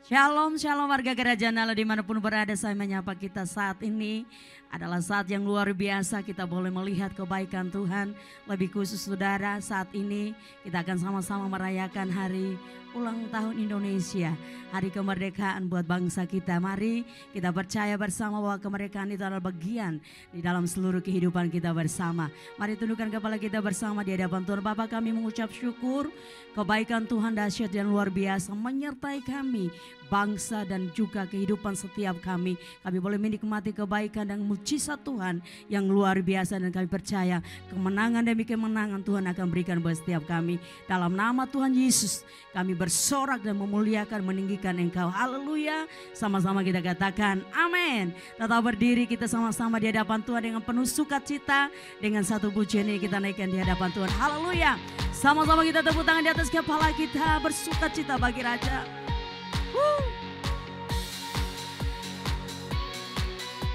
Shalom, shalom warga kerajaan Allah dimanapun berada, saya menyapa kita saat ini adalah saat yang luar biasa. Kita boleh melihat kebaikan Tuhan. Lebih khusus saudara, saat ini kita akan sama-sama merayakan hari ulang tahun Indonesia, hari kemerdekaan buat bangsa kita. Mari kita percaya bersama bahwa kemerdekaan itu adalah bagian di dalam seluruh kehidupan kita bersama. Mari tundukkan kepala kita bersama di hadapan Tuhan. Bapa, kami mengucap syukur kebaikan Tuhan dahsyat dan luar biasa menyertai kami, bangsa dan juga kehidupan setiap kami. Kami boleh menikmati kebaikan dan mujizat Tuhan yang luar biasa, dan kami percaya kemenangan demi kemenangan Tuhan akan berikan buat setiap kami. Dalam nama Tuhan Yesus kami bersorak dan memuliakan, meninggikan Engkau. Haleluya. Sama-sama kita katakan amin. Tetap berdiri, kita sama-sama di hadapan Tuhan dengan penuh sukacita. Dengan satu pujian ini kita naikkan di hadapan Tuhan. Haleluya. Sama-sama kita tepuk tangan di atas kepala kita, bersukacita bagi Raja.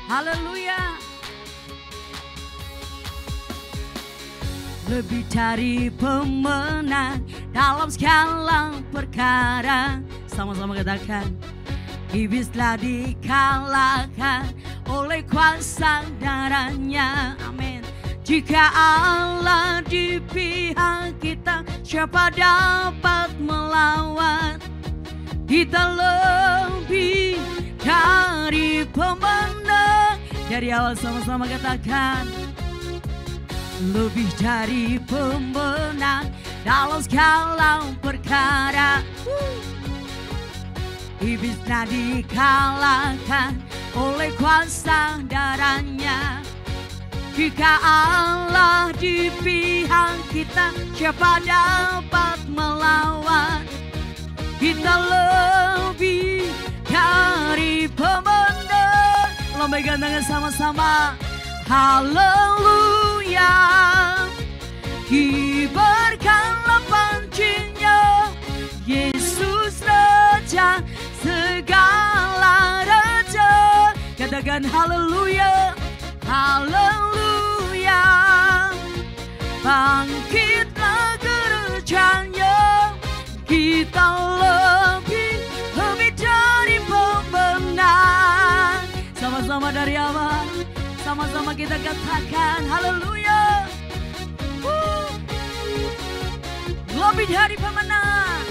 Haleluya. Lebih dari pemenang dalam segala perkara. Sama-sama katakan, iblis telah dikalahkan oleh kuasa darahnya. Amin. Jika Allah di pihak kita, siapa dapat melawan? Kita lebih dari pemenang. Dari awal sama-sama katakan, lebih dari pemenang dalam segala perkara. Iblis telah dikalahkan oleh kuasa darahnya. Jika Allah di pihak kita, siapa dapat melawan? Kita lebih dari pemenang. Lambaikan tangan sama-sama. Haleluya. Kibarkanlah pancinya, Yesus Raja segala raja. Katakan haleluya. Haleluya. Bangkitlah gerejanya, kita lebih dari pemenang. Sama-sama dari awal, sama-sama kita katakan haleluya. Lebih dari pemenang.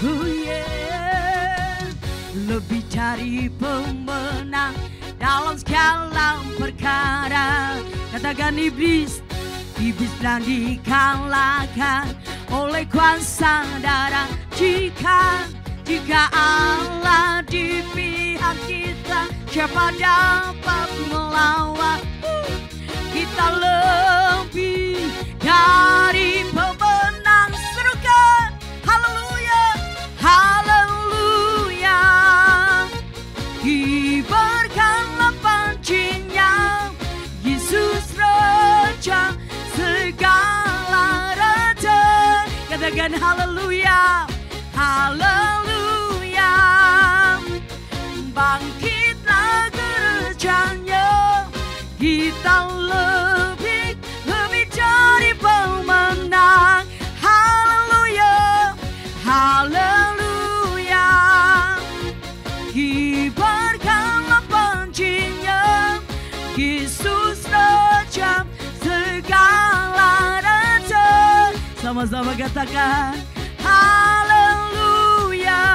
Yeah. Lebih dari pemenang dalam segala perkara. Katakan iblis telah dikalahkan oleh kuasa darah. Jika Allah di pihak kita, siapa dapat melawan? Kita lebih dari pemenang. Serukan haleluya. Haleluya. Kibarkanlah pancinya, Yesus Raja segala raja. Katakan haleluya. Haleluya. Bangkitlah gerejanya, kita lebih dari pemenang. Haleluya. Haleluya. Kibarkanlah pancinya, Yesus Raja segala raja. Sama-sama katakan haleluya.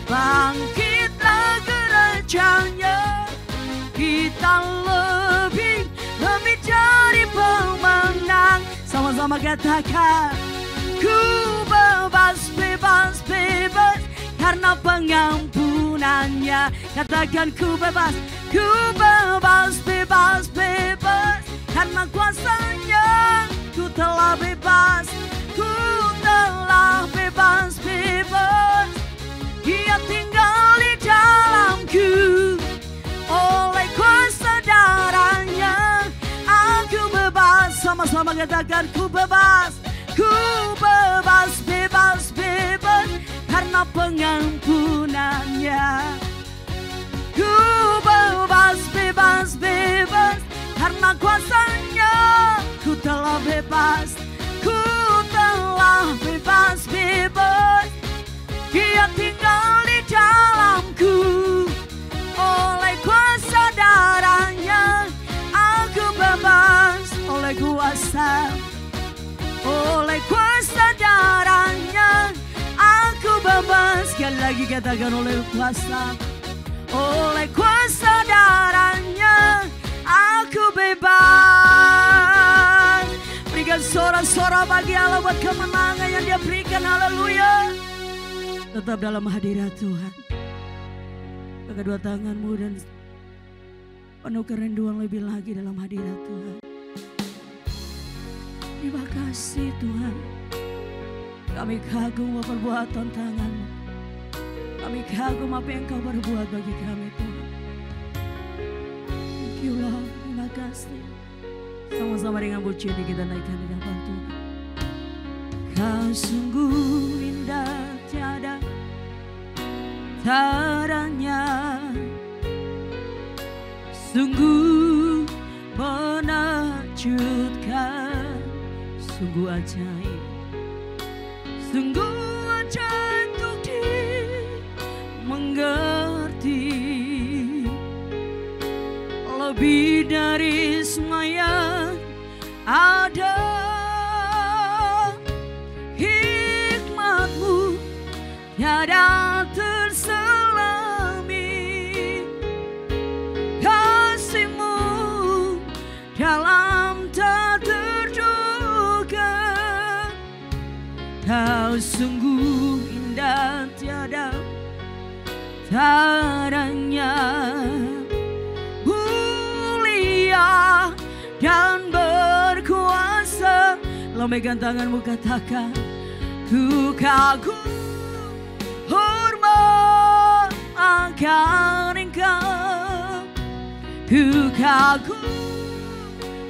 Bangkitlah gerejanya, kita lebih dari pemenang. Sama-sama katakan, ku bebas, bebas, bebas karena pengampunannya. Katakan ku bebas, bebas, bebas karena kuasanya. Ku telah bebas, ku telah bebas, bebas. Dia tinggal di dalamku, oleh kuasa darahnya aku bebas. Sama-sama katakan ku bebas, bebas, bebas karena pengampunannya. Ku bebas, bebas, bebas karena kuasanya. Ku telah bebas, ku telah bebas, bebas. Oleh kuasa darahnya aku bebas. Sekali lagi katakan oleh kuasa darahnya aku bebas. Berikan sorak-sorak bagi Allah buat kemenangan yang Dia berikan. Haleluya. Tetap dalam hadirat Tuhan. Kedua tanganmu dan penuh kerinduan lebih lagi dalam hadirat Tuhan. Terima kasih Tuhan. Kami kagum perbuatan tangan-Mu. Kami kagum apa yang Kau berbuat bagi kami Tuhan. Thank you Lord. Terima kasih. Sama-sama dengan pujian kita naikkan di hadapan Tuhan. Kau sungguh indah tiada taranya, sungguh menakjubkan, sungguh ajaib, sungguh ajaib untuk dimengerti. Lebih dari semua yang ada, hikmat-Mu tiada terselami, kasih-Mu dalam tak terduga. Kau sungguh indah tiada taranya, mulia dan berkuasa. Lambaikan tanganmu, katakan ku kagum hormat akan Engkau. Ku kagum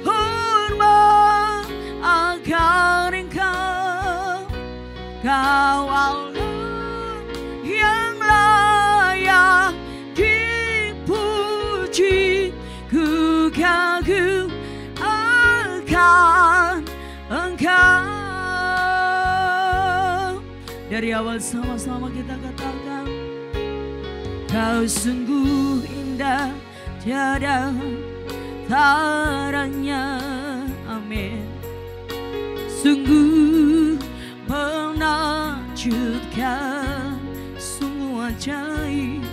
hormat akan Engkau. Kau Allah yang layak dipuji. Ku kagum akan Engkau. Dari awal sama-sama kita katakan, Kau sungguh indah tiada taranya. Amin. Sungguh menakjubkan, sungguh ajaib,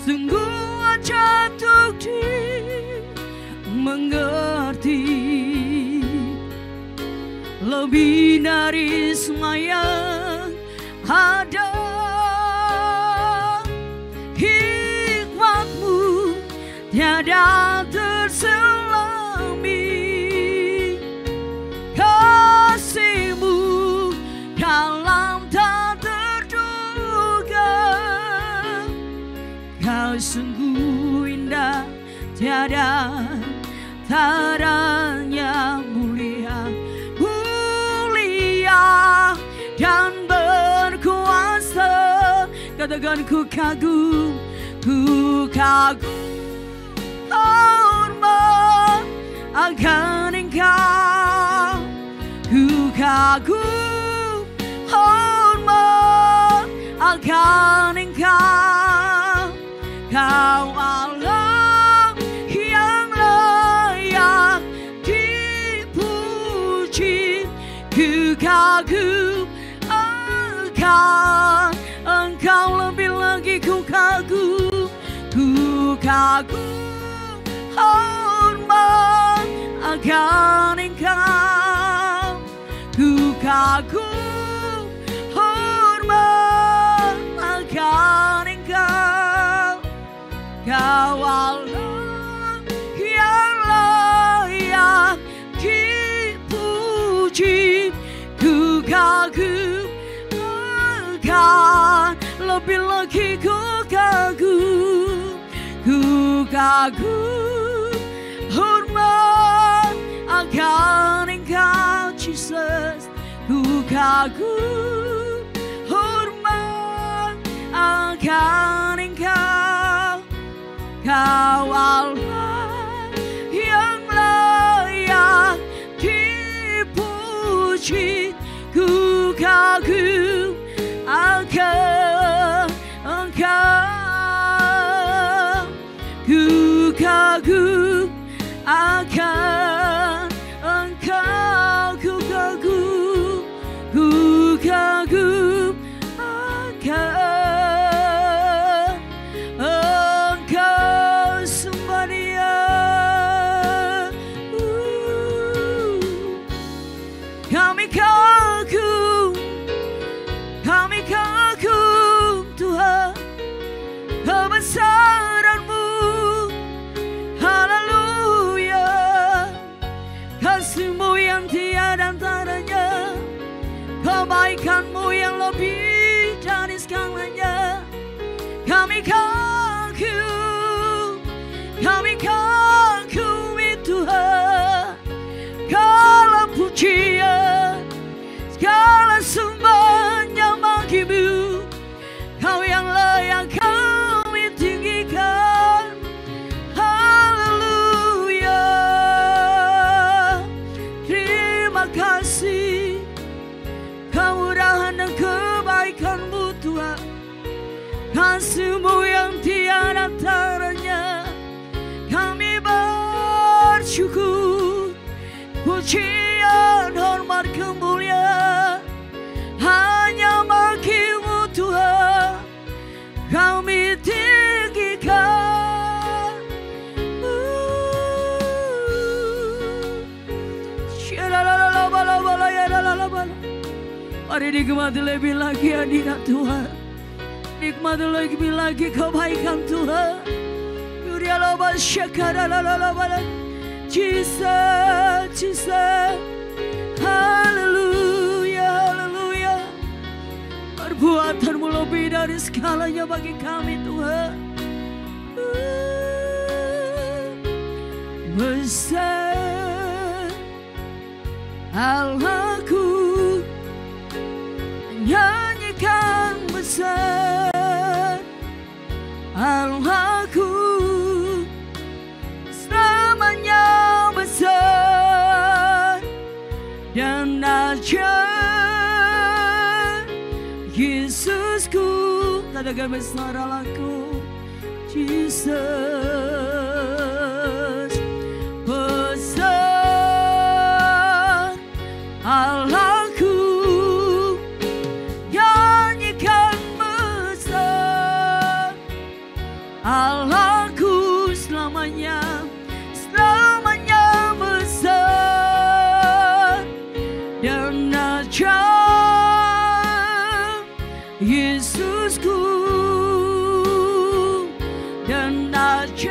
sungguh ajaib untuk dimengerti. Lebih dari semua yang ada, hikmat-Mu tiada terselami, kasih-Mu dalam tak terduga. Kau sungguh indah tiada taranya, mulia dan berkuasa. Katakan ku kagum hormat akan Engkau. Ku kagum hormat akan Engkau. Kau Allah yang layak dipuji. Ku kagum akan Engkau, lebih lagi ku kagum hormat akan Engkau. Ku kagum hormat akan Engkau. Kau Allah yang layak dipuji. Ku kagum akan, lebih lagi ku kagum hormat akan Engkau, Jesus. Ku kagum hormat akan Engkau. Kau Allah yang layak dipuji. Ku kagum akan Engkau. Ku kagum akan Engkau. Kami kagum Tuhan kebesaran-Mu. Haleluya, kasih-Mu yang tiada taranya, kebaikan-Mu yang lebih dari segalanya. Kami kagumi Tuhan, segala pujian, segala sembahnya bagi-Mu. Kau yang layak kami tinggikan. Haleluya, terima kasih kemurahan dan kebaikan-Mu Tuhan, kasih-Mu yang tiada taranya. Kami bersyukur, pujian, hormat, kemuliaan hanya bagi-Mu Tuhan, kami tinggikan. Mari nikmati lebih lagi hadirat Tuhan, nikmati lebih lagi kebaikan Tuhan. Jesus, Jesus, haleluya, haleluya. Perbuatan-Mu lebih dari segalanya bagi kami Tuhan. Besar Allahku, nyanyikan besar Allahku, selamanya besar dan ajaib. Yesusku, katakan besar Allahku, Jesus. Besar Allahku, nyanyikan besar Allahku, selamanya, selamanya besar dan ajaib. Yesusku dan ajaib.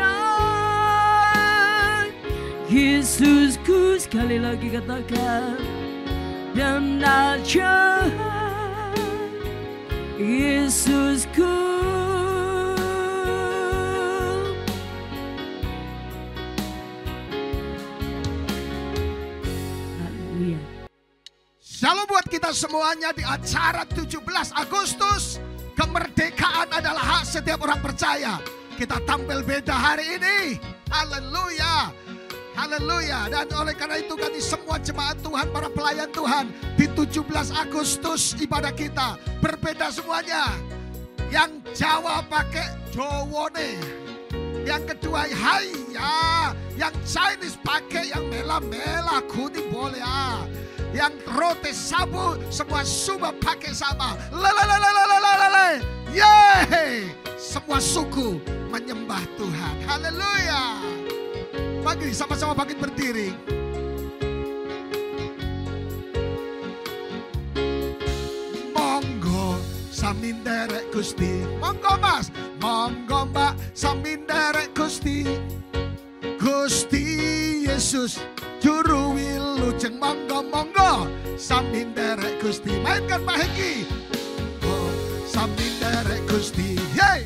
Yesusku, sekali lagi katakan, dan ajaib. Yesusku. Haleluya. Shalom buat kita semuanya di acara 17 Agustus. Kemerdekaan adalah hak setiap orang percaya. Kita tampil beda hari ini. Haleluya. Haleluya. Dan oleh karena itu kami semua jemaat Tuhan, para pelayan Tuhan, di 17 Agustus ibadah kita berbeda semuanya. Yang Jawa pakai Jowone, yang kedua hai ya, yang Chinese pakai yang mela-mela kuning boleh ya, yang roti sabu semua Sumba pakai sama. Lelelelelelelele, yeay, semua suku menyembah Tuhan. Haleluya. Bagi sama-sama bangkit berdiri. Monggo saminderek Gusti. Monggo Mas, monggo Mbak saminderek Gusti. Gusti Yesus juru wilujeng. Monggo monggo saminderek Gusti. Mainkan Pak Hengki. Oh, saminderek Gusti. Hey,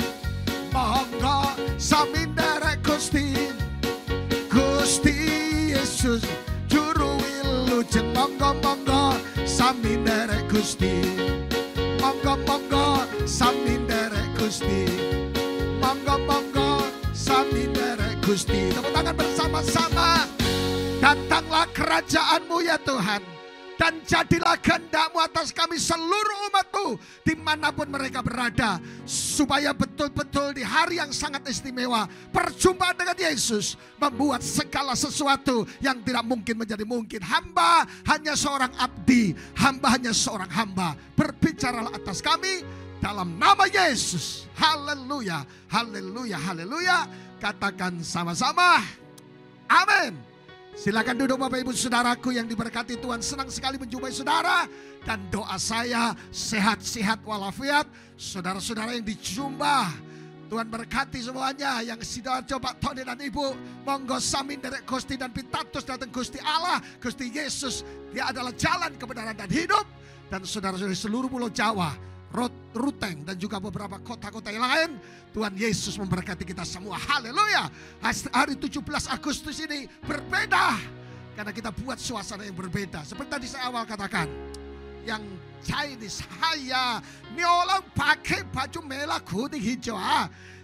monggo saminderek Gusti. Gusti Yesus juru wilujeng. Monggo monggo saminderek Gusti. Monggo monggo saminderek Gusti. Monggo monggo saminderek Gusti. Tepuk tangan bersama-sama. Datanglah kerajaan-Mu ya Tuhan, dan jadilah kehendak-Mu atas kami seluruh umat-Mu dimanapun mereka berada, supaya betul-betul di hari yang sangat istimewa perjumpaan dengan Yesus membuat segala sesuatu yang tidak mungkin menjadi mungkin. Hamba hanya seorang abdi, hamba hanya seorang hamba. Berbicaralah atas kami dalam nama Yesus. Haleluya, haleluya, haleluya. Katakan sama-sama, amin. Silakan duduk Bapak Ibu Saudaraku yang diberkati Tuhan. Senang sekali menjumpai saudara. Dan doa saya sehat-sehat walafiat. Saudara-saudara yang dijumpa, Tuhan berkati semuanya. Yang sudah coba Tony dan Ibu, monggo samin dari Gusti dan pitatus datang Gusti Allah, Gusti Yesus. Dia adalah jalan, kebenaran dan hidup. Dan saudara-saudara seluruh pulau Jawa, Ruteng dan juga beberapa kota-kota yang lain, Tuhan Yesus memberkati kita semua. Haleluya. Hari 17 Agustus ini berbeda karena kita buat suasana yang berbeda. Seperti tadi saya awal katakan, yang Chinese saya ini orang pakai baju merah kuning hijau,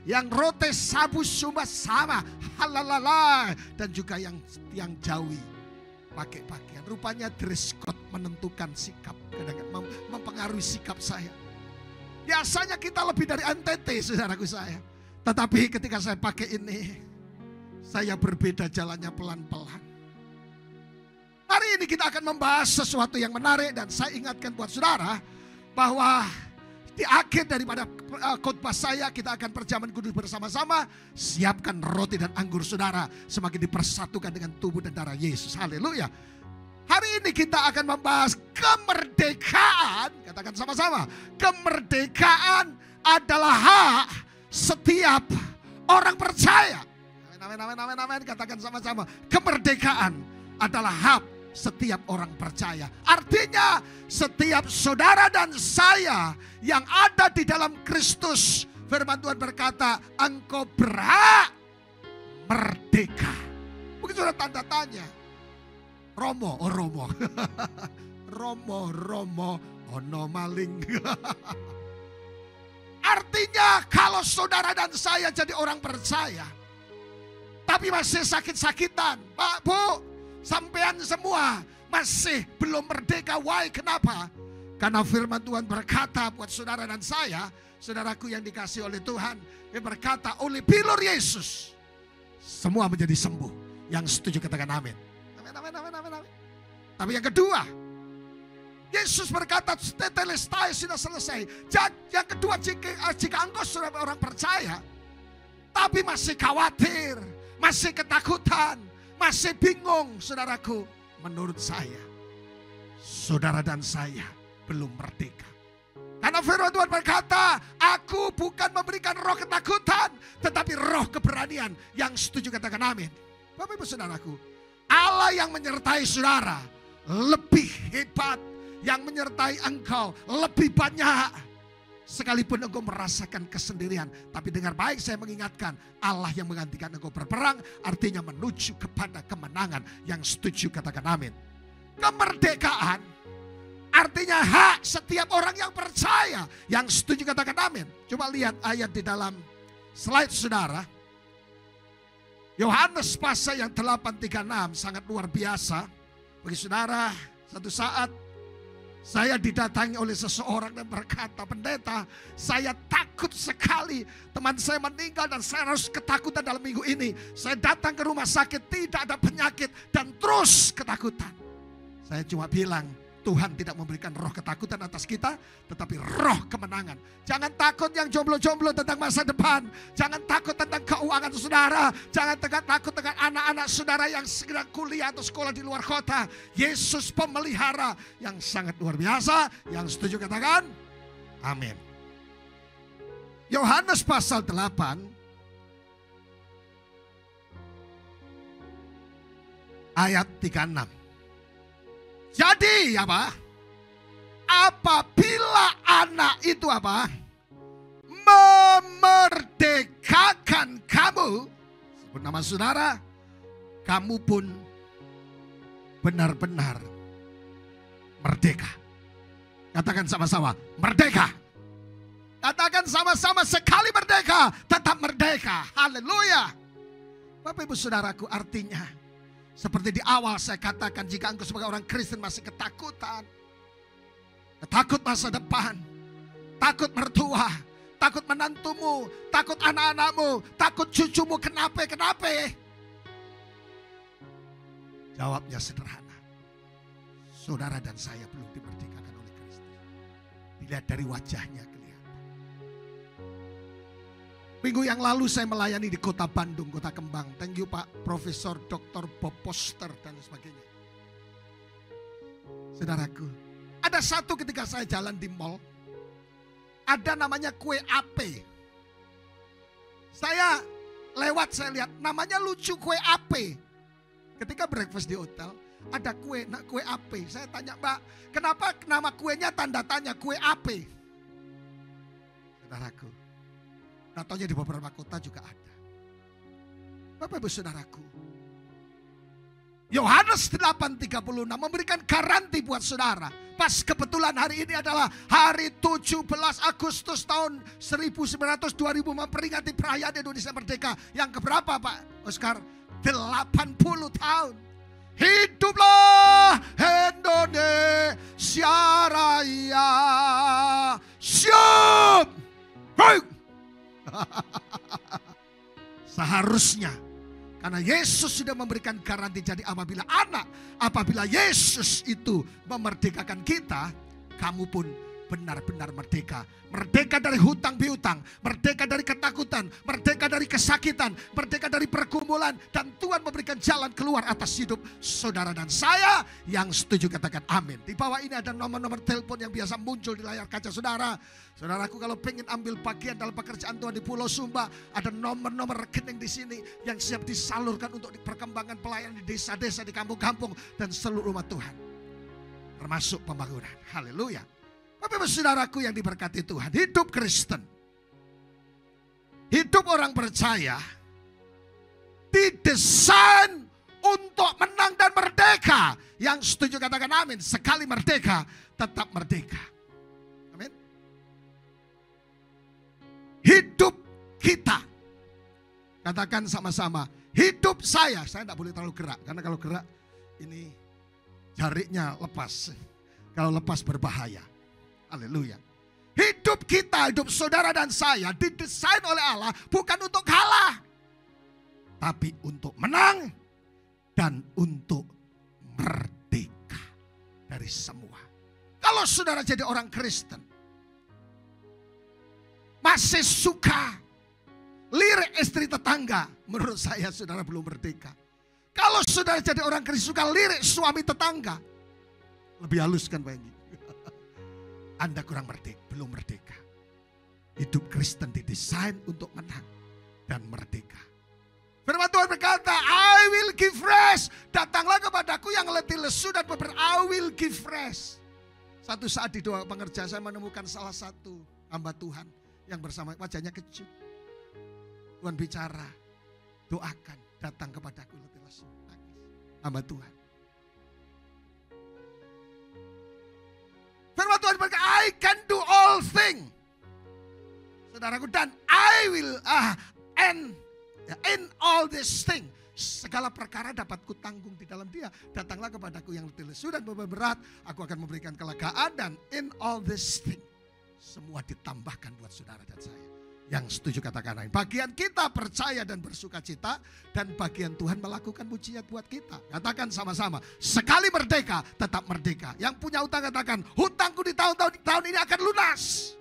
yang rote sabu sumba sama, halalala, dan juga yang Jawi pakai pakaian. Rupanya dress code menentukan sikap, kadang-kadang mempengaruhi sikap saya. Biasanya kita lebih dari NTT, saudaraku saya. Tetapi ketika saya pakai ini, saya berbeda jalannya pelan-pelan. Hari ini kita akan membahas sesuatu yang menarik. Dan saya ingatkan buat saudara bahwa di akhir daripada khotbah saya, kita akan perjamuan kudus bersama-sama. Siapkan roti dan anggur saudara, semakin dipersatukan dengan tubuh dan darah Yesus. Haleluya. Hari ini kita akan membahas kemerdekaan. Katakan sama-sama. Kemerdekaan adalah hak setiap orang percaya. Amin. Katakan sama-sama. Kemerdekaan adalah hak setiap orang percaya. Artinya setiap saudara dan saya yang ada di dalam Kristus, firman Tuhan berkata, engkau berhak merdeka. Mungkin sudah tanda tanya. Romo, Romo, ono maling. Artinya kalau saudara dan saya jadi orang percaya, tapi masih sakit-sakitan, Pak, Bu, sampean semua masih belum merdeka. Why? Kenapa? Karena firman Tuhan berkata buat saudara dan saya, saudaraku yang dikasih oleh Tuhan, dia berkata oleh pilur Yesus semua menjadi sembuh. Yang setuju katakan amin. Amin. Tapi yang kedua, Yesus berkata tetelestai sudah selesai. Yang kedua, jika engkau sudah orang percaya tapi masih khawatir, masih ketakutan, masih bingung, saudaraku, menurut saya saudara dan saya belum merdeka. Karena firman Tuhan berkata, aku bukan memberikan roh ketakutan, tetapi roh keberanian. Yang setuju katakan amin. Bapak Ibu saudaraku, Allah yang menyertai saudara lebih hebat, yang menyertai engkau lebih banyak. Sekalipun engkau merasakan kesendirian, tapi dengar baik saya mengingatkan, Allah yang menggantikan engkau berperang, artinya menuju kepada kemenangan. Yang setuju katakan amin. Kemerdekaan artinya hak setiap orang yang percaya. Yang setuju katakan amin. Coba lihat ayat di dalam slide saudara. Yohanes pasal yang 8:36 sangat luar biasa. Bagi saudara, satu saat saya didatangi oleh seseorang dan berkata, pendeta, saya takut sekali teman saya meninggal dan saya harus ketakutan dalam minggu ini. Saya datang ke rumah sakit, tidak ada penyakit dan terus ketakutan. Saya cuma bilang, Tuhan tidak memberikan roh ketakutan atas kita, tetapi roh kemenangan. Jangan takut yang jomblo-jomblo tentang masa depan. Jangan takut tentang keuangan saudara. Jangan takut dengan anak-anak saudara yang segera kuliah atau sekolah di luar kota. Yesus pemelihara yang sangat luar biasa. Yang setuju katakan amin. Yohanes pasal 8 ayat 36. Jadi apa? Apabila anak itu apa? Memerdekakan kamu, sebut nama saudara, kamu pun benar-benar merdeka. Katakan sama-sama, merdeka. Katakan sama-sama, sekali merdeka, tetap merdeka. Haleluya. Bapak Ibu saudaraku, artinya seperti di awal saya katakan, jika engkau sebagai orang Kristen masih ketakutan, takut masa depan, takut mertua, takut menantumu, takut anak-anakmu, takut cucumu, kenapa? Jawabnya sederhana. Saudara dan saya belum dimerdekakan oleh Kristus. Dilihat dari wajahnya kelihatan. Minggu yang lalu saya melayani di kota Bandung, kota Kembang. Thank you Pak Profesor Dr. Bob Poster dan sebagainya. Saudaraku, ada satu ketika saya jalan di mall, ada namanya kue ape. Saya lewat, saya lihat namanya lucu, kue ape. Ketika breakfast di hotel, ada kue ape. Saya tanya, Mbak, kenapa nama kuenya tanda tanya kue ape? Saudaraku, contohnya di beberapa kota juga ada. Bapak Ibu Saudaraku, Yohanes 8:36 memberikan garansi buat saudara. Pas kebetulan hari ini adalah hari 17 Agustus tahun 1900 2000 memperingati perayaan Indonesia Merdeka. Yang keberapa Pak Oscar? 80 tahun. Hiduplah Indonesia Raya. Siap. Seharusnya, karena Yesus sudah memberikan garansi, jadi apabila Yesus itu memerdekakan kita, kamu pun benar-benar merdeka. Merdeka dari hutang piutang, merdeka dari ketakutan, merdeka dari kesakitan, merdeka dari pergumulan. Dan Tuhan memberikan jalan keluar atas hidup saudara dan saya. Yang setuju katakan amin. Di bawah ini ada nomor-nomor telepon yang biasa muncul di layar kaca saudara. Saudaraku, kalau pengen ambil bagian dalam pekerjaan Tuhan di Pulau Sumba, ada nomor-nomor rekening di sini yang siap disalurkan untuk perkembangan pelayanan di desa-desa, di kampung-kampung, dan seluruh umat Tuhan. Termasuk pembangunan. Haleluya. Bapak Ibu Saudaraku yang diberkati Tuhan, hidup Kristen, hidup orang percaya didesain untuk menang dan merdeka. Yang setuju katakan amin. Sekali merdeka, tetap merdeka. Amin. Hidup kita, katakan sama-sama, hidup saya tidak boleh terlalu gerak. Karena kalau gerak ini jariknya lepas. Kalau lepas berbahaya. Haleluya. Hidup kita, hidup saudara dan saya didesain oleh Allah bukan untuk kalah, tapi untuk menang dan untuk merdeka dari semua. Kalau saudara jadi orang Kristen, masih suka lirik istri tetangga, menurut saya saudara belum merdeka. Kalau saudara jadi orang Kristen suka lirik suami tetangga, lebih halus kan Pak Enggi? Anda kurang merdeka, belum merdeka. Hidup Kristen didesain untuk menang dan merdeka. Firman Tuhan berkata, I will give rest. Datanglah kepadaku yang letih lesu dan beber, I will give rest. Satu saat di doa pengerja saya menemukan salah satu hamba Tuhan yang bersama, wajahnya kejut. Tuhan bicara, doakan, datang kepadaku letih lesu. Nangis. Hamba Tuhan. Firman Tuhan berkata, I can do all things. Saudaraku, dan I will in all this thing. Segala perkara dapat kutanggung di dalam Dia. Datanglah kepadaku yang letih lesu dan beban berat, aku akan memberikan kelegaan. Dan in all this thing, semua ditambahkan buat saudara dan saya. Yang setuju katakan amin. Bagian kita percaya dan bersuka cita, dan bagian Tuhan melakukan mujizat buat kita. Katakan sama-sama, sekali merdeka tetap merdeka. Yang punya hutang katakan, hutangku di tahun ini akan lunas.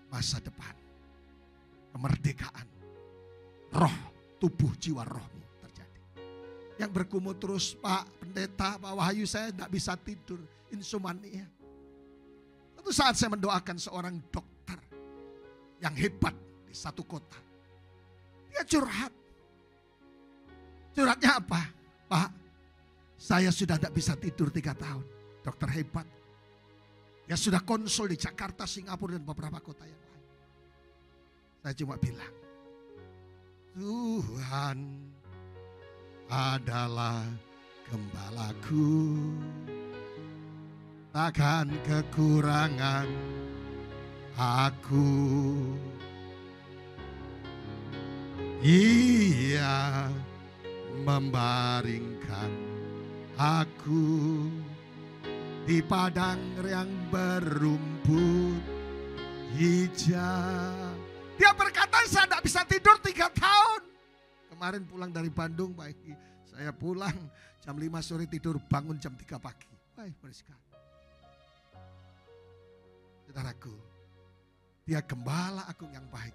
Masa depan, kemerdekaan, roh, tubuh, jiwa, rohmu terjadi. Yang bergumul terus, Pak Pendeta, Pak Wahyu, saya tidak bisa tidur, insomnia. Satu saat saya mendoakan seorang dokter yang hebat di satu kota. Dia curhat. Curhatnya apa? Pak, saya sudah tidak bisa tidur 3 tahun. Dokter hebat. Dia sudah konsul di Jakarta, Singapura, dan beberapa kota yang lain. Saya cuma bilang, Tuhan adalah gembalaku, takkan kekurangan aku. Ia membaringkan aku di padang yang berumput hijau. Dia berkata, saya tidak bisa tidur 3 tahun. Kemarin pulang dari Bandung, Pak Eki, saya pulang jam 5 sore tidur, bangun jam 3 pagi. Baik, sekali. Saudaraku, Dia gembala agung yang baik.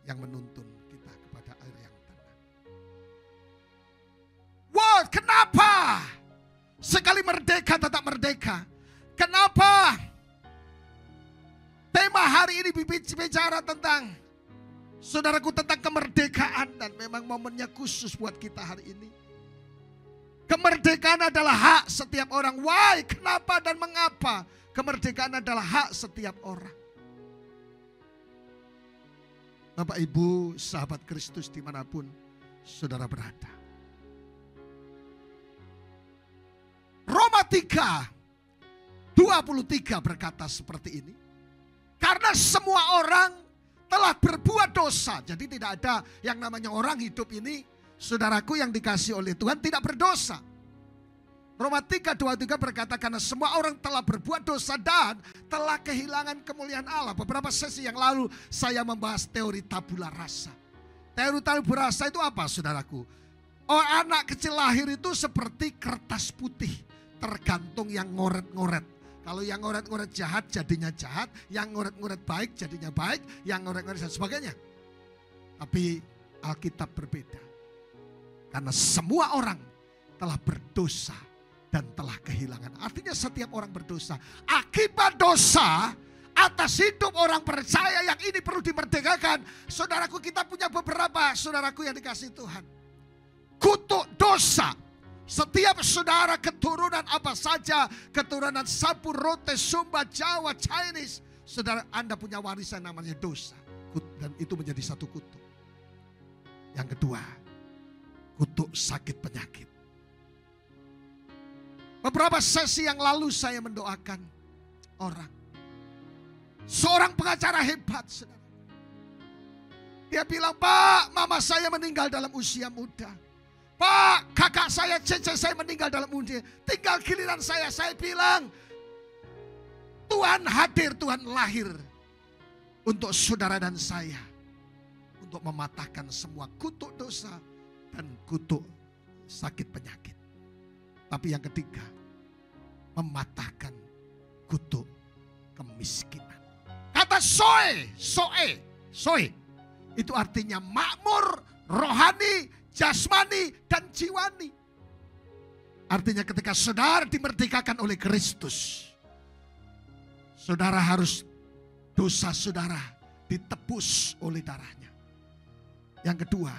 yang menuntun kita kepada air yang tenang. Wow, kenapa sekali merdeka tetap merdeka? Kenapa tema hari ini bicara tentang, saudaraku, tentang kemerdekaan, dan memang momennya khusus buat kita hari ini. Kemerdekaan adalah hak setiap orang. Why? Kenapa dan mengapa? Kemerdekaan adalah hak setiap orang. Bapak, Ibu, sahabat Kristus dimanapun saudara berada. Roma 3:23 berkata seperti ini. Karena semua orang telah berbuat dosa. Jadi tidak ada yang namanya orang hidup ini, saudaraku, yang dikasih oleh Tuhan tidak berdosa. Roma 3:23 berkata karena semua orang telah berbuat dosa dan telah kehilangan kemuliaan Allah. Beberapa sesi yang lalu saya membahas teori tabula rasa. Teori tabula rasa itu apa, saudaraku? Oh, anak kecil lahir itu seperti kertas putih, tergantung yang ngoret-ngoret. Kalau yang ngoret-ngoret jahat jadinya jahat, yang ngoret-ngoret baik jadinya baik, yang ngoret-ngoret dan sebagainya. Tapi Alkitab berbeda. Karena semua orang telah berdosa dan telah kehilangan. Artinya setiap orang berdosa. Akibat dosa atas hidup orang percaya yang ini perlu dimerdekakan. Saudaraku, kita punya beberapa saudaraku yang dikasih Tuhan. Kutuk dosa. Setiap saudara keturunan apa saja, keturunan Sapur, Rote, Sumba, Jawa, Chinese, saudara, Anda punya warisan namanya dosa. Dan itu menjadi satu kutuk. Yang kedua, kutuk sakit penyakit. Beberapa sesi yang lalu saya mendoakan orang. Seorang pengacara hebat, saudara. Dia bilang, Pak, mama saya meninggal dalam usia muda. Pak, kakak saya, cece saya meninggal dalam usia. Tinggal giliran saya bilang, Tuhan hadir, Tuhan lahir untuk saudara dan saya. Untuk mematahkan semua kutuk dosa dan kutuk sakit penyakit. Tapi yang ketiga, mematahkan kutuk kemiskinan. Kata soe, itu artinya makmur, rohani, jasmani, dan jiwani. Artinya ketika saudara dimerdekakan oleh Kristus, saudara harus dosa saudara ditebus oleh darahnya. Yang kedua,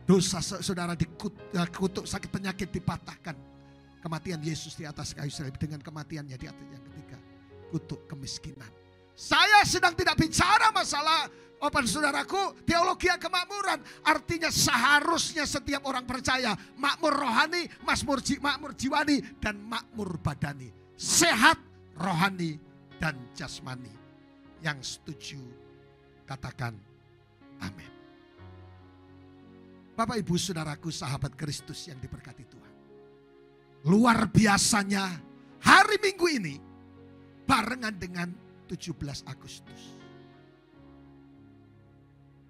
dosa saudara dikutuk sakit penyakit dipatahkan. Kematian Yesus di atas kayu salib dengan kematiannya di atas. Yang ketiga, kutuk kemiskinan. Saya sedang tidak bicara masalah saudaraku, teologi kemakmuran. Artinya seharusnya setiap orang percaya makmur rohani, makmur jiwani, dan makmur badani. Sehat rohani dan jasmani. Yang setuju katakan amin. Bapak, Ibu, saudaraku, sahabat Kristus yang diberkati Tuhan. Luar biasanya hari Minggu ini barengan dengan 17 Agustus.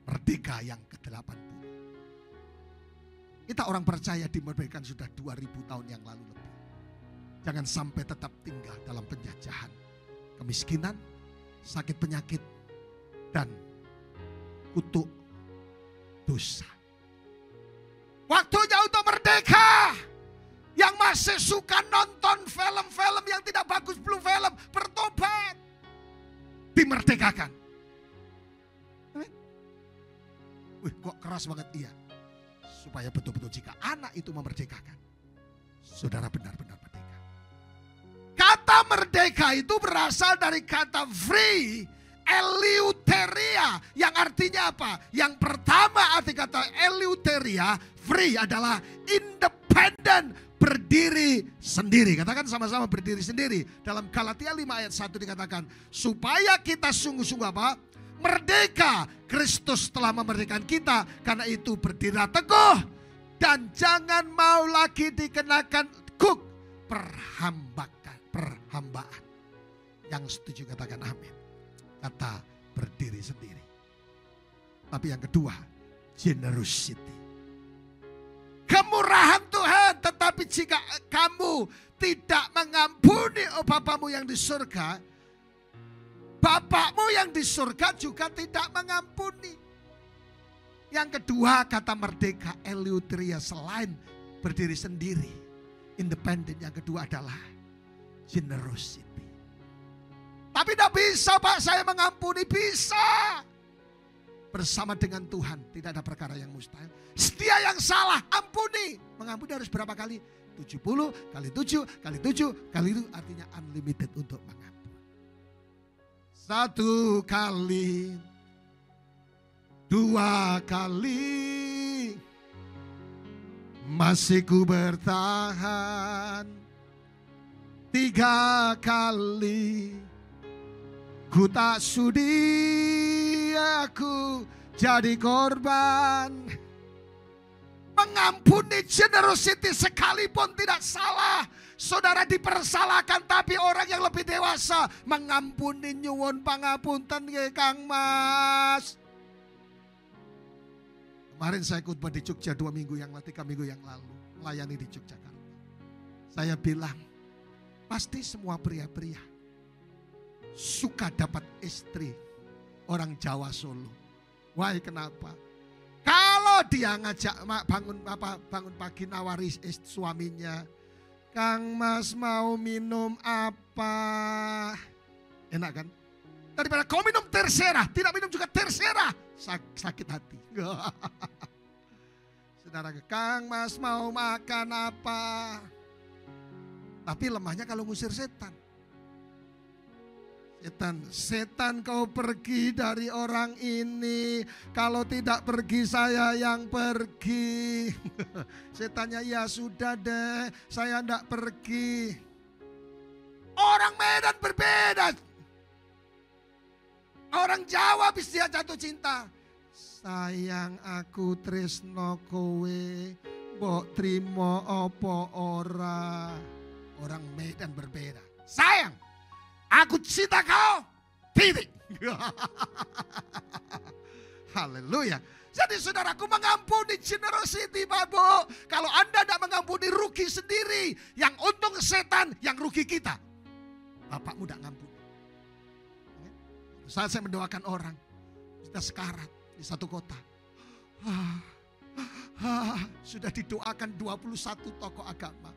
Merdeka yang ke-80. Kita orang percaya dimerdekakan sudah 2000 tahun yang lalu lebih. Jangan sampai tetap tinggal dalam penjajahan, kemiskinan, sakit penyakit, dan kutuk dosa. Waktunya untuk merdeka. Yang masih suka nonton film-film yang tidak bagus, belum film, bertobat. Dimerdekakan. Wih, kok keras banget? Iya. Supaya betul-betul jika anak itu memerdekakan, saudara benar-benar merdeka. Kata merdeka itu berasal dari kata free, eleuteria, yang artinya apa? Yang pertama arti kata eleuteria, free adalah independent, berdiri sendiri. Katakan sama-sama, berdiri sendiri. Dalam Galatia 5 ayat 1 dikatakan, supaya kita sungguh-sungguh apa? Merdeka. Kristus telah memerdekakan kita. Karena itu berdirilah teguh. Dan jangan mau lagi dikenakan perhambaan. Yang setuju katakan amin. Kata berdiri sendiri. Tapi yang kedua, generosity. Kemurahan Tuhan, tetapi jika kamu tidak mengampuni Bapamu yang di surga, Bapakmu yang di surga juga tidak mengampuni. Yang kedua, kata merdeka eleutria, selain berdiri sendiri, independen, yang kedua adalah generosity. Tapi tidak bisa Pak, saya mengampuni. Bisa. Bersama dengan Tuhan, tidak ada perkara yang mustahil. Dia yang salah, ampuni. Mengampuni harus berapa kali? 70 kali 7 kali 7 kali itu, artinya unlimited untuk mengampuni. 1 kali, 2 kali, masih ku bertahan. 3 kali, ku tak sudi aku jadi korban. Mengampuni, generosity sekalipun tidak salah. Saudara dipersalahkan, tapi orang yang lebih dewasa mengampuni, nyuwun pangapunten nggih Kang Mas. Kemarin saya khotbah di Jogja 2 minggu yang lalu, 3 minggu yang lalu, melayani di Yogyakarta. Saya bilang, pasti semua pria-pria suka dapat istri orang Jawa Solo. Why, kenapa? Kalau dia ngajak bangun pagi, nawari suaminya, Kang Mas mau minum apa? Enak kan? Daripada kau minum terserah, tidak minum juga terserah, sakit hati. Saudara, Kang Mas mau makan apa? Tapi lemahnya kalau ngusir setan. Setan kau pergi dari orang ini. Kalau tidak pergi saya yang pergi. Setannya, ya sudah deh, saya tidak pergi. Orang Medan berbeda. Orang Jawa habis dia jatuh cinta. Sayang aku tresno kowe, mbok trimo opo ora. Orang Medan berbeda. Sayang, aku cinta kau, titik. Haleluya. Jadi saudaraku, mengampuni, generosity Pak Bu. Kalau Anda tidak mengampuni, rugi sendiri. Yang untung setan, yang rugi kita. Bapakmu tidak ngampuni. Saat saya mendoakan orang, sudah sekarat di satu kota. Sudah didoakan 21 tokoh agama.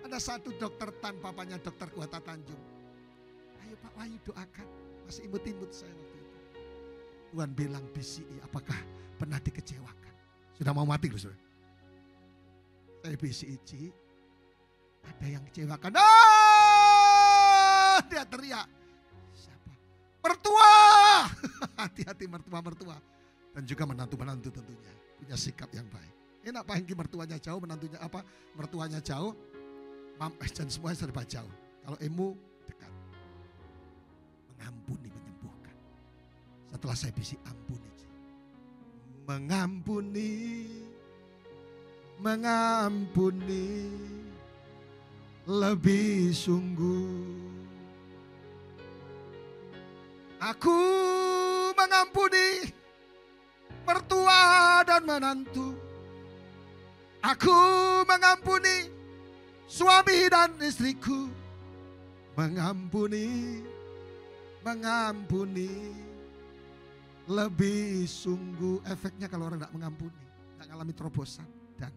Ada satu dokter Tan, papanya dokter Kuata Tanjung. Ayo Pak Wahyu doakan. Masih imut-imut saya waktu itu. Tuhan bilang, BCI, apakah pernah dikecewakan? Sudah mau mati loh saudara. Saya BCI, Ci, ada yang kecewakan. Dia teriak. Siapa? Mertua. Hati-hati mertua-mertua. Dan juga menantu-menantu tentunya. Punya sikap yang baik. Enak Pak Hengki, mertuanya jauh, menantunya apa? Mertuanya jauh. Dan semuanya serba jauh. Kalau emu dekat. Mengampuni, menyembuhkan. Setelah saya bisi ampuni. Mengampuni. Mengampuni. Lebih sungguh. Aku mengampuni mertua dan menantu. Aku mengampuni suami dan istriku. Mengampuni, mengampuni. Lebih sungguh. Efeknya kalau orang tidak mengampuni, tidak mengalami terobosan dan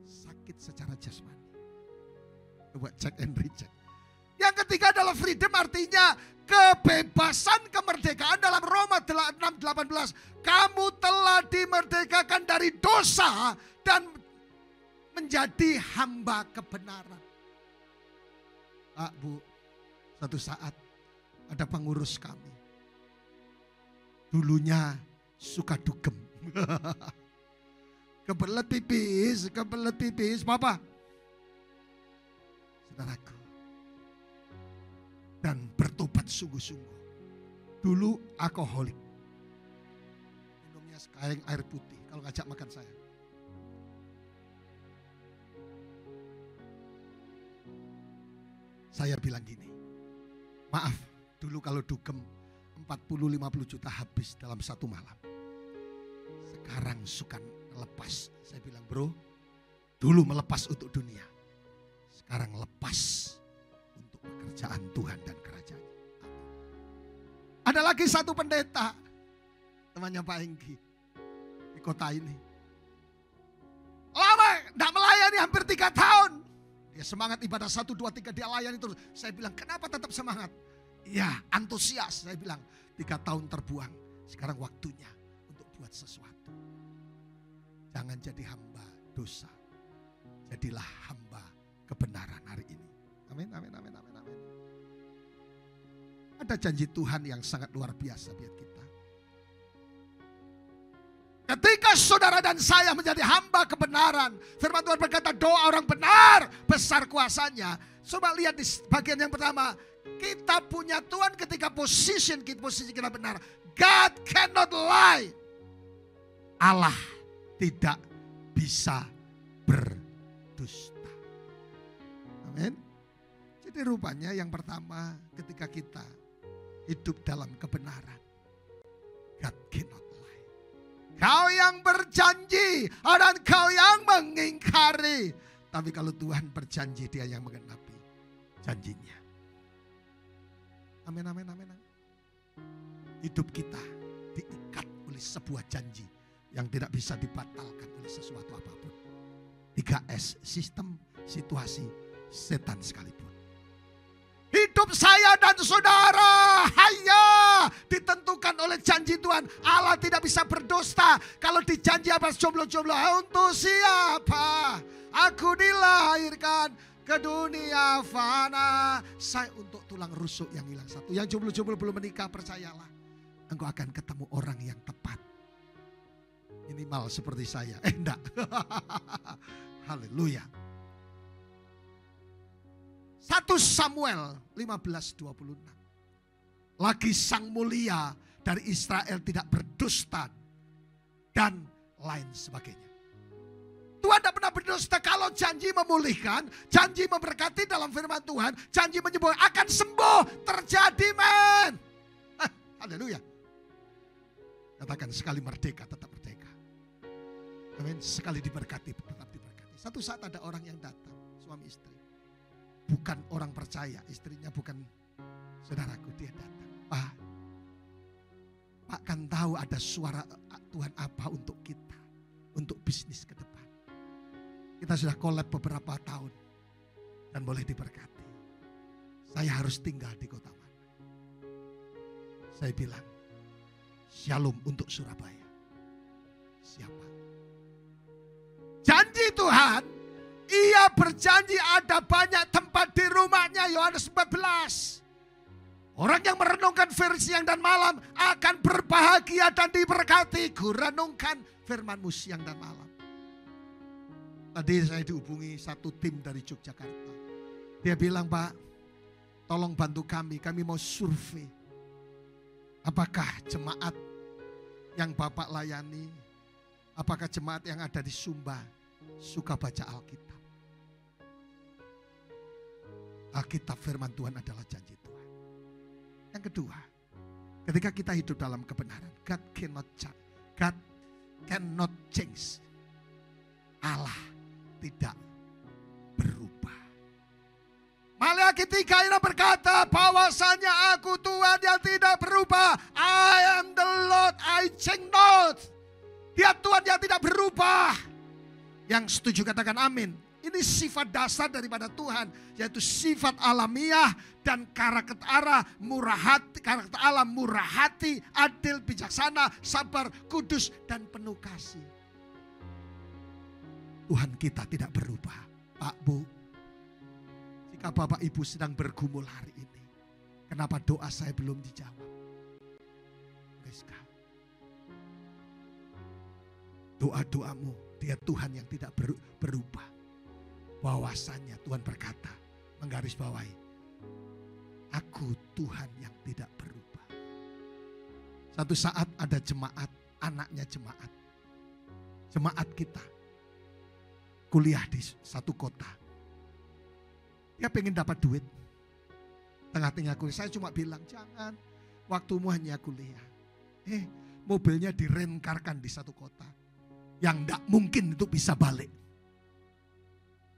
sakit secara jasmani. Coba cek and recheck. Yang ketiga adalah freedom, artinya kebebasan, kemerdekaan. Dalam Roma 6:18, kamu telah dimerdekakan dari dosa dan menjadi hamba kebenaran. Pak, Bu, suatu saat ada pengurus kami. Dulunya suka dugem. Kebelet pipis, Papa. Saudaraku. Dan bertobat sungguh-sungguh. Dulu alkoholik. Minumnya sekalian air putih kalau ngajak makan saya. Saya bilang gini, maaf, dulu kalau dugem 40-50 juta habis dalam satu malam. Sekarang suka lepas. Saya bilang, bro, dulu melepas untuk dunia. Sekarang lepas untuk pekerjaan Tuhan dan kerajaan. Ada lagi satu pendeta, temannya Pak Hengki. kota ini. Lama tidak melayani hampir 3 tahun. Dia semangat ibadah 1, 2, 3 dia layani terus. Saya bilang kenapa tetap semangat? Ya antusias. Saya bilang 3 tahun terbuang. Sekarang waktunya untuk buat sesuatu. Jangan jadi hamba dosa. Jadilah hamba kebenaran hari ini. Amin, amin, amin, amin, amin. Ada janji Tuhan yang sangat luar biasa buat kita. Ketika saudara dan saya menjadi hamba kebenaran, firman Tuhan berkata doa orang benar besar kuasanya. Coba lihat di bagian yang pertama, kita punya Tuhan ketika posisi kita benar. God cannot lie. Allah tidak bisa berdusta. Amin. Jadi rupanya yang pertama ketika kita hidup dalam kebenaran, God cannot lie. Kau yang berjanji dan kau yang mengingkari. Tapi kalau Tuhan berjanji, dia yang menggenapi janjinya. Amin, amin, amin. Hidup kita diikat oleh sebuah janji yang tidak bisa dibatalkan oleh sesuatu apapun. 3S, sistem, situasi, setan sekalipun. Hidup saya dan saudara hanya ditentukan oleh janji Tuhan. Allah tidak bisa berdusta. Kalau dijanji apa jomblo-jomblo, untuk siapa aku dilahirkan ke dunia fana. Saya untuk tulang rusuk yang hilang satu. Yang jomblo-jomblo belum menikah, percayalah, engkau akan ketemu orang yang tepat. Minimal seperti saya. Enggak. Haleluya. 1 Samuel 15:26. Lagi sang mulia dari Israel tidak berdusta dan lain sebagainya. Tuhan tidak pernah berdusta. Kalau janji memulihkan, janji memberkati dalam firman Tuhan, janji menyembuhkan, akan sembuh, terjadi men. Haleluya. Katakan sekali merdeka tetap merdeka. Amin. Sekali diberkati tetap diberkati. Satu saat ada orang yang datang, suami istri. Bukan orang percaya, istrinya bukan saudaraku, dia datang. Pak kan tahu ada suara Tuhan apa untuk kita, untuk bisnis ke depan. Kita sudah collab beberapa tahun dan boleh diberkati. Saya harus tinggal di kota mana? Saya bilang, Shalom untuk Surabaya. Siapa? Janji Tuhan, ia berjanji ada banyak tempat di rumahnya. Yohanes 14. Orang yang merenungkan firman siang dan malam akan berbahagia dan diberkati. Kurenungkan firman-Mu siang dan malam. Tadi saya dihubungi satu tim dari Yogyakarta. Dia bilang, Pak, tolong bantu kami mau survei. Apakah jemaat yang Bapak layani, apakah jemaat yang ada di Sumba suka baca Alkitab? Alkitab firman Tuhan adalah janji Tuhan. Yang kedua, ketika kita hidup dalam kebenaran, God cannot change. Allah tidak berubah. Maliaki 3 berkata bahwasanya aku Tuhan yang tidak berubah. I am the Lord, I change not. Dia Tuhan yang tidak berubah. Yang setuju katakan amin. Ini sifat dasar daripada Tuhan, yaitu sifat alamiah dan karakter Allah murah hati, adil, bijaksana, sabar, kudus, dan penuh kasih. Tuhan kita tidak berubah. Pak, Bu, jika Bapak Ibu sedang bergumul hari ini, kenapa doa saya belum dijawab? Doa-doamu, dia Tuhan yang tidak berubah. Bahwasanya Tuhan berkata, menggarisbawahi, aku Tuhan yang tidak berubah. Satu saat ada jemaat, anaknya jemaat kita kuliah di satu kota. Dia pengen dapat duit. Tengah-tengah kuliah, saya cuma bilang, jangan, waktumu hanya kuliah. Mobilnya direnkarkan di satu kota yang tidak mungkin itu bisa balik.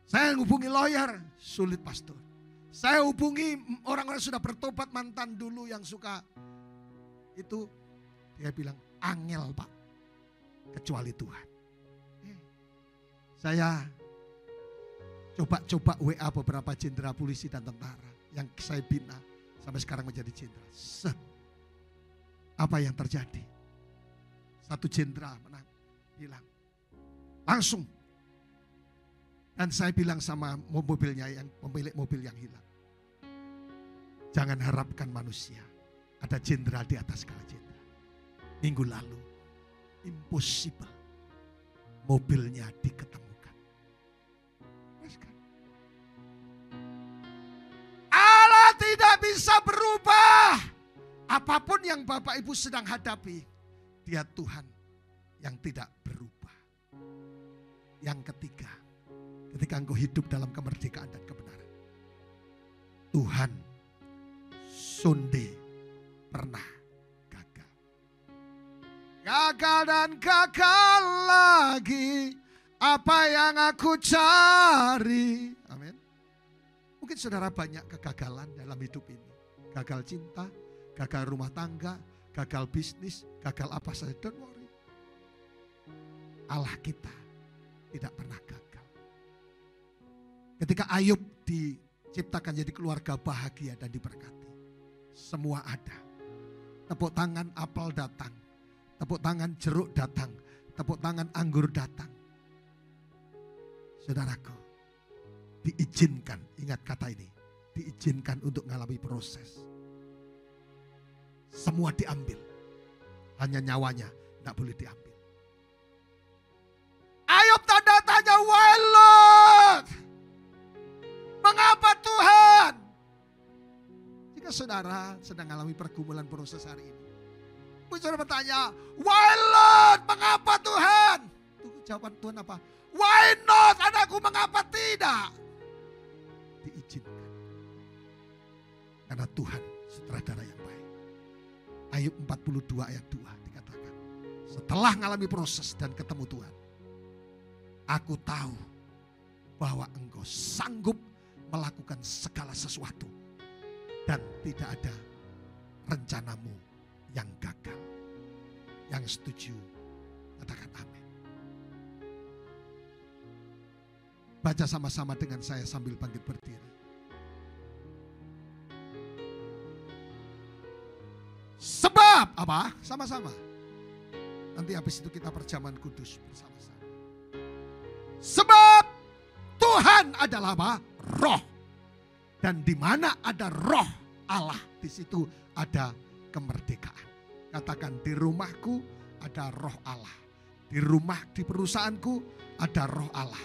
Saya hubungi lawyer, sulit pastor. Saya hubungi orang-orang sudah bertobat, mantan dulu yang suka itu. Dia bilang, angel Pak. kecuali Tuhan. Saya coba WA beberapa jenderal polisi dan tentara yang saya bina sampai sekarang menjadi jenderal. Apa yang terjadi? Satu jenderal bilang langsung. Dan saya bilang sama mobilnya, yang pemilik mobil yang hilang, jangan harapkan manusia. Ada jenderal di atas segala jenderal. Minggu lalu, impossible. Mobilnya diketemukan. Allah tidak bisa berubah. Apapun yang Bapak Ibu sedang hadapi, Dia Tuhan yang tidak berubah. Yang ketiga, ketika engkau hidup dalam kemerdekaan dan kebenaran, Tuhan sonde pernah gagal. Gagal dan gagal lagi apa yang aku cari. Amin. Mungkin saudara banyak kegagalan dalam hidup ini. Gagal cinta, gagal rumah tangga, gagal bisnis, gagal apa saja. Don't worry. Allah kita tidak pernah gagal. Ketika Ayub diciptakan jadi keluarga bahagia dan diberkati, semua ada. Tepuk tangan apel datang, tepuk tangan jeruk datang, tepuk tangan anggur datang. Saudaraku, diizinkan, ingat kata ini, diizinkan untuk mengalami proses. Semua diambil, hanya nyawanya tidak boleh diambil. Ayub tanda tanya, why Lord? Mengapa Tuhan? Jika saudara sedang mengalami pergumulan proses hari ini, mungkin saudara bertanya, why Lord? Mengapa Tuhan? Tunggu jawaban Tuhan apa? Why not? Anakku, mengapa tidak? Diizinkan. Karena Tuhan sutradara yang baik. Ayub 42 ayat 2 dikatakan, setelah mengalami proses dan ketemu Tuhan, aku tahu bahwa engkau sanggup melakukan segala sesuatu dan tidak ada rencanamu yang gagal. Yang setuju katakan amin. Baca sama-sama dengan saya sambil bangkit berdiri. Sebab apa? Sama-sama. Nanti habis itu kita perjamuan kudus bersama-sama. Sebab Tuhan adalah apa? Roh. Dan di mana ada roh Allah, di situ ada kemerdekaan. Katakan, di rumahku ada roh Allah. Di rumah, di perusahaanku ada roh Allah.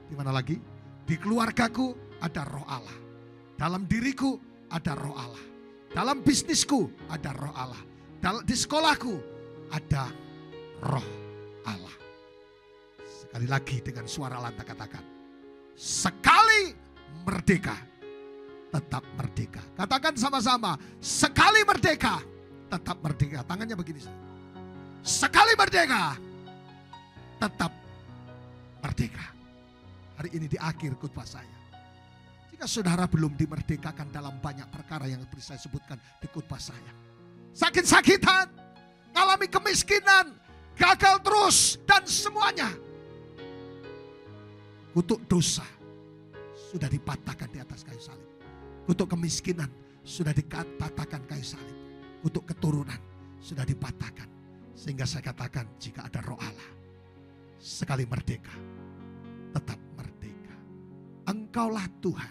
Di mana lagi? Di keluargaku ada roh Allah. Dalam diriku ada roh Allah. Dalam bisnisku ada roh Allah. Di sekolahku ada roh Allah. Sekali lagi dengan suara lantang katakan, sekali merdeka, tetap merdeka. Katakan sama-sama, sekali merdeka, tetap merdeka. Tangannya begini. Sekali merdeka, tetap merdeka. Hari ini di akhir khotbah saya, jika saudara belum dimerdekakan dalam banyak perkara yang saya sebutkan di khotbah saya, sakit-sakitan, mengalami kemiskinan, gagal terus dan semuanya, kutuk dosa sudah dipatahkan di atas kayu salib. Kutuk kemiskinan sudah dipatahkan kayu salib. Kutuk keturunan sudah dipatahkan. Sehingga saya katakan, jika ada roh Allah, sekali merdeka, tetap merdeka. Engkaulah Tuhan,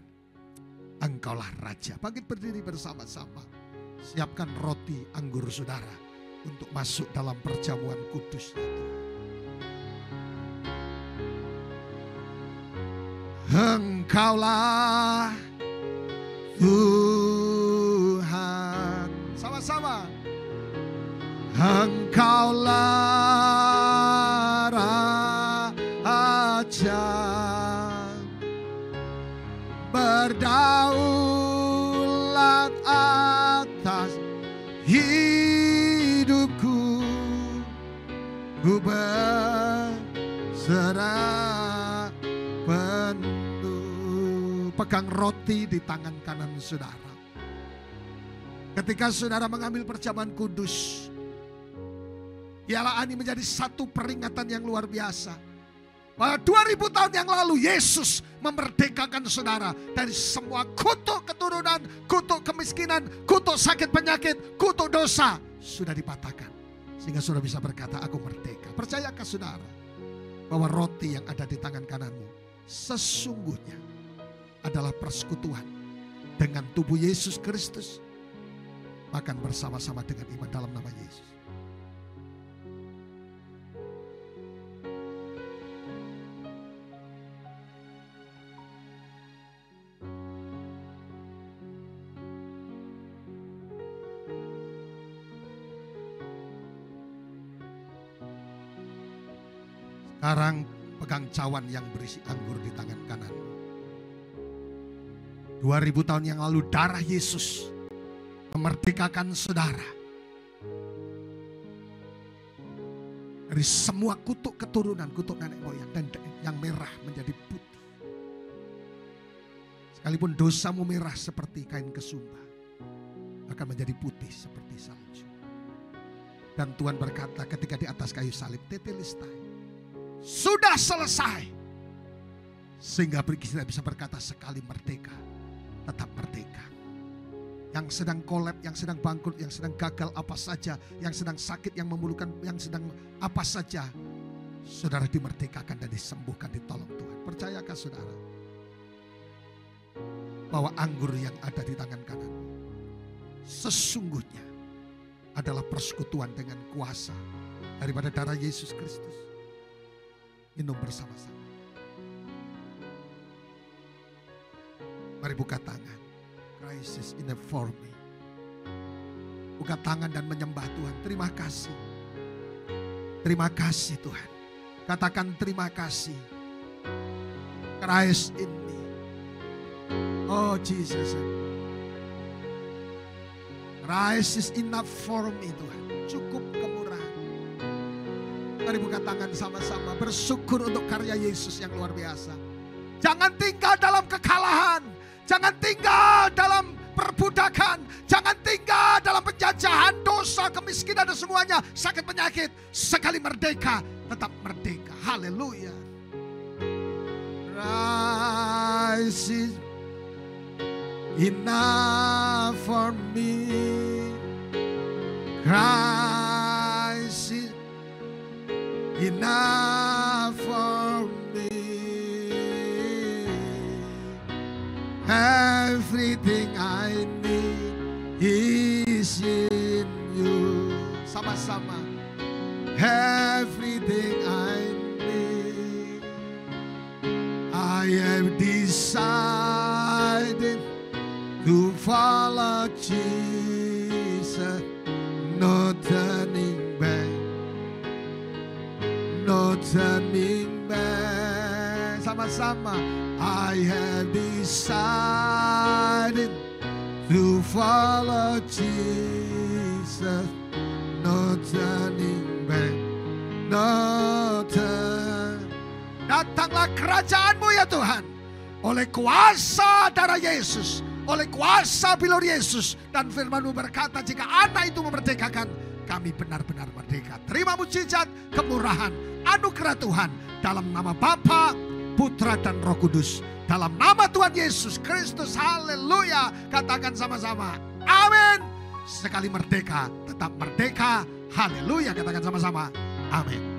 Engkaulah Raja. Bangkit berdiri bersama-sama. Siapkan roti anggur saudara untuk masuk dalam perjamuan kudusnya Tuhan. Engkaulah Tuhan. Sama-sama. Engkaulah Raja, berdaulat atas hidupku. Ku berserah penuh. Pegang roti di tangan kanan saudara. Ketika saudara mengambil perjamuan kudus, Biarlah ini menjadi satu peringatan yang luar biasa. Bahwa 2000 tahun yang lalu Yesus memerdekakan saudara dari semua kutuk keturunan, kutuk kemiskinan, kutuk sakit penyakit, kutuk dosa. Sudah dipatahkan. Sehingga saudara bisa berkata, aku merdeka. Percayakah saudara bahwa roti yang ada di tangan kananmu sesungguhnya adalah persekutuan dengan tubuh Yesus Kristus? Makan bersama-sama dengan iman dalam nama Yesus. Sekarang pegang cawan yang berisi anggur di tangan kanan. 2000 tahun yang lalu darah Yesus memerdekakan saudara dari semua kutuk keturunan, kutuk nenek moyang, dan yang merah menjadi putih. Sekalipun dosamu merah seperti kain kesumba, akan menjadi putih seperti salju. Dan Tuhan berkata ketika di atas kayu salib, tetelestai, sudah selesai. Sehingga kita bisa berkata sekali merdeka, tetap merdeka. Yang sedang kolab, yang sedang bangkrut, yang sedang gagal apa saja, yang sedang sakit, yang memuluhkan, yang sedang apa saja, saudara dimerdekakan dan disembuhkan, ditolong Tuhan. Percayakah saudara bahwa anggur yang ada di tangan kanan sesungguhnya adalah persekutuan dengan kuasa daripada darah Yesus Kristus? Minum bersama-sama. Mari buka tangan. Christ is in the for me. Buka tangan dan menyembah Tuhan. Terima kasih. Terima kasih Tuhan. Katakan terima kasih. Christ in me. Oh Jesus. Christ is enough for me Tuhan. Cukup kemurahan. Mari buka tangan sama-sama. Bersyukur untuk karya Yesus yang luar biasa. Jangan tinggal dalam kekalahan. Jangan tinggal dalam perbudakan. Jangan tinggal dalam penjajahan, dosa, kemiskinan dan semuanya. Sakit penyakit. Sekali merdeka, tetap merdeka. Haleluya. Christ is enough for me. Christ is enough for me. Everything I need is in you. Sama-sama. Everything I need. I have decided to follow Jesus. No turning back. No turning back. Sama-sama. I have decided to follow Jesus. No turning back. No turn. Datanglah kerajaanmu ya Tuhan. Oleh kuasa darah Yesus. Oleh kuasa bilur Yesus. Dan firman-Mu berkata jika anak itu memerdekakan, kami benar-benar merdeka. Terima mujizat, kemurahan, anugerah Tuhan. Dalam nama Bapa, Putra dan Roh Kudus. Dalam nama Tuhan Yesus Kristus. Haleluya. Katakan sama-sama. Amin. Sekali merdeka, tetap merdeka. Haleluya. Katakan sama-sama. Amin.